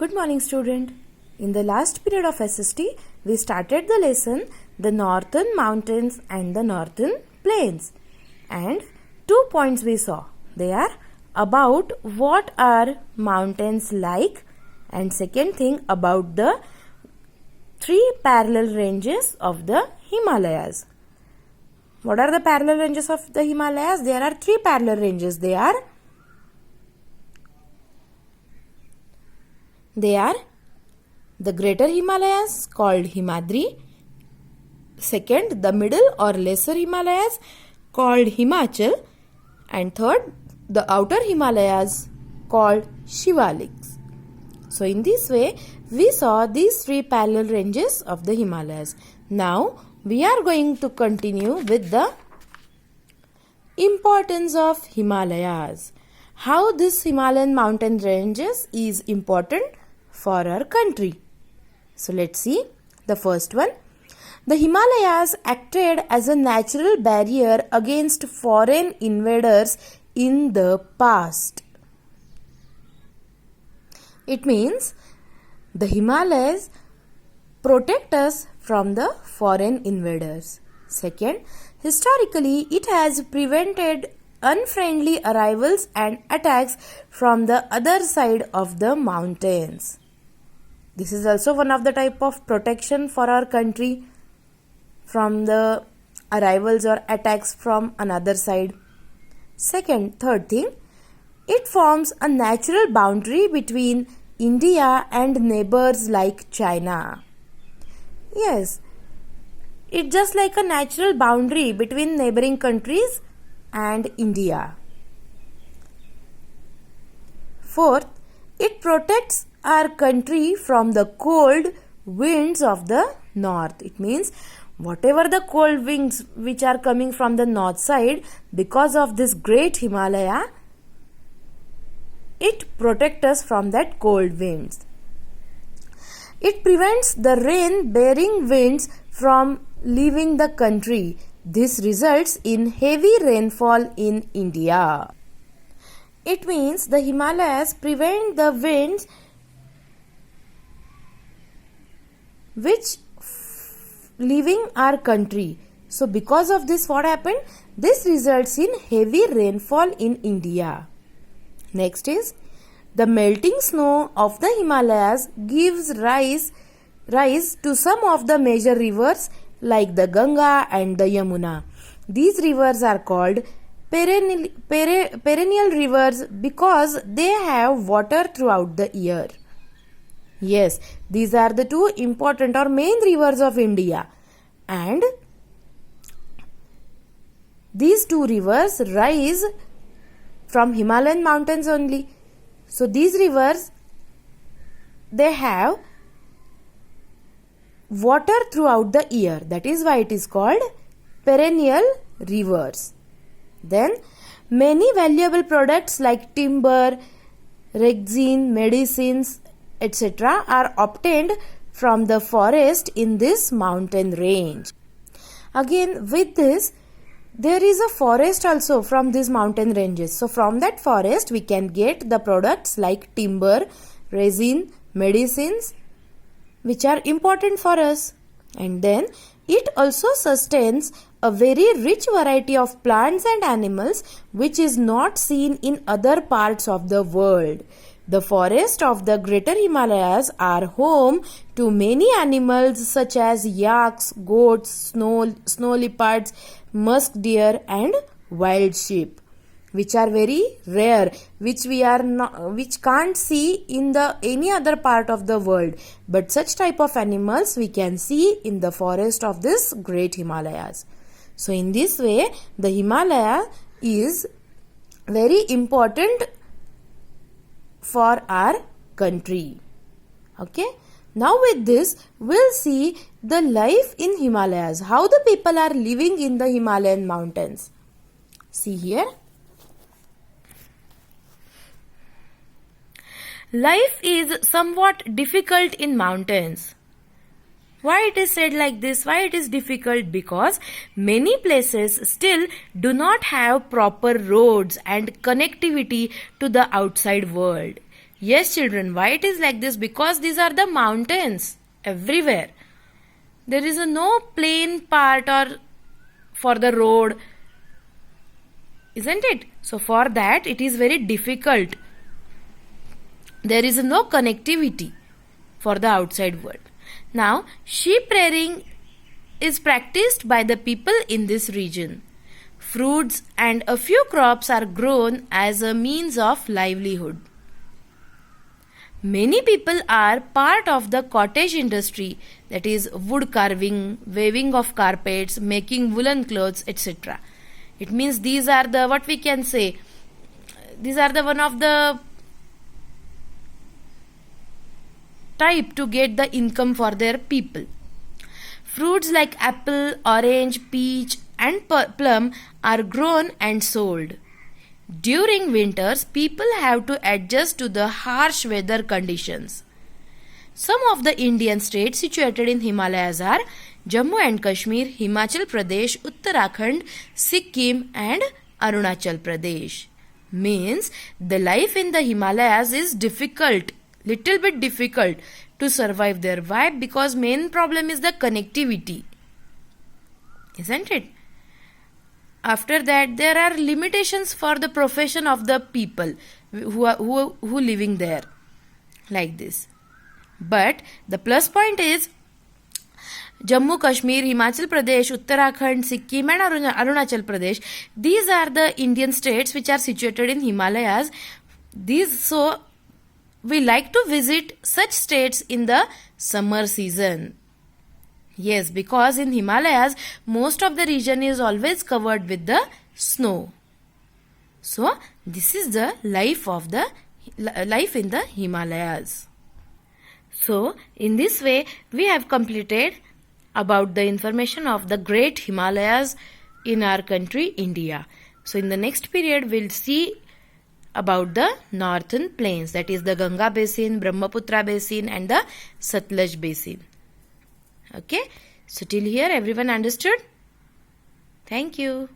Good morning, student. In the last period of SST, we started the lesson the northern mountains and the northern plains. And 2 points we saw. They are about what are mountains like, and second thing about the 3 parallel ranges of the Himalayas. What are the parallel ranges of the Himalayas? There are 3 parallel ranges. They are the greater Himalayas called Himadri. Second, the middle or lesser Himalayas called Himachal. And third, the outer Himalayas called Shivaliks. So in this way, we saw these 3 parallel ranges of the Himalayas. Now, we are going to continue with the importance of Himalayas. How this Himalayan mountain ranges is important for our country. So let's see the first one. The Himalayas acted as a natural barrier against foreign invaders in the past. It means the Himalayas protect us from the foreign invaders. Second, historically it has prevented unfriendly arrivals and attacks from the other side of the mountains. This is also one of the type of protection for our country from the arrivals or attacks from another side. Third thing, it forms a natural boundary between India and neighbors like China. Yes, it's just like a natural boundary between neighboring countries and India. Fourth, it protects our country from the cold winds of the north. It means whatever the cold winds which are coming from the north side, because of this great Himalaya, it protects us from that cold winds. It prevents the rain-bearing winds from leaving the country. This results in heavy rainfall in India. It means the Himalayas prevent the winds which leaving our country. So because of this, what happened? This results in heavy rainfall in India. Next is the melting snow of the Himalayas gives rise to some of the major rivers like the Ganga and the Yamuna. These rivers are called perennial rivers because they have water throughout the year. Yes, these are the 2 important or main rivers of India, and these 2 rivers rise from Himalayan mountains only. So these rivers, they have water throughout the year. That is why it is called perennial rivers. Then many valuable products like timber, resin, medicines, etc. are obtained from the forest in this mountain range. Again, with this, there is a forest also from these mountain ranges. So from that forest we can get the products like timber, resin, medicines, which are important for us. And then it also sustains a very rich variety of plants and animals which is not seen in other parts of the world. The forests of the greater Himalayas are home to many animals such as yaks, goats, snow leopards, musk deer and wild sheep, which are very rare, which can't see in the any other part of the world. But such type of animals we can see in the forest of this great Himalayas. So in this way, the Himalaya is very important for our country. Okay. Now with this, we'll see the life in Himalayas, how the people are living in the Himalayan mountains. See here. Life is somewhat difficult in mountains. Why it is said like this? Why it is difficult? Because many places still do not have proper roads and connectivity to the outside world. Yes, children, why it is like this? Because these are the mountains everywhere. There is no plain part or for the road, isn't it? So for that it is very difficult. There is no connectivity for the outside world. Now, sheep rearing is practiced by the people in this region. Fruits and a few crops are grown as a means of livelihood. Many people are part of the cottage industry, that is wood carving, weaving of carpets, making woolen clothes, etc. It means these are the, what we can say, these are the one of the type to get the income for their people. Fruits like apple, orange, peach and plum are grown and sold. During winters, people have to adjust to the harsh weather conditions. Some of the Indian states situated in Himalayas are Jammu and Kashmir, Himachal Pradesh, Uttarakhand, Sikkim and Arunachal Pradesh. Means the life in the Himalayas is difficult, little bit difficult to survive there. Why? Because main problem is the connectivity, isn't it? After that, there are limitations for the profession of the people who living there, like this. But the plus point is Jammu, Kashmir, Himachal Pradesh, Uttarakhand, Sikkim and Arunachal Pradesh. These are the Indian states which are situated in Himalayas. So we like to visit such states in the summer season. Yes, because in Himalayas, most of the region is always covered with the snow. So, this is the life in the Himalayas. So, in this way, we have completed about the information of the great Himalayas in our country, India. So, in the next period, we'll see about the northern plains, that is the Ganga Basin, Brahmaputra Basin and the Satluj Basin. Okay, so till here everyone understood? Thank you.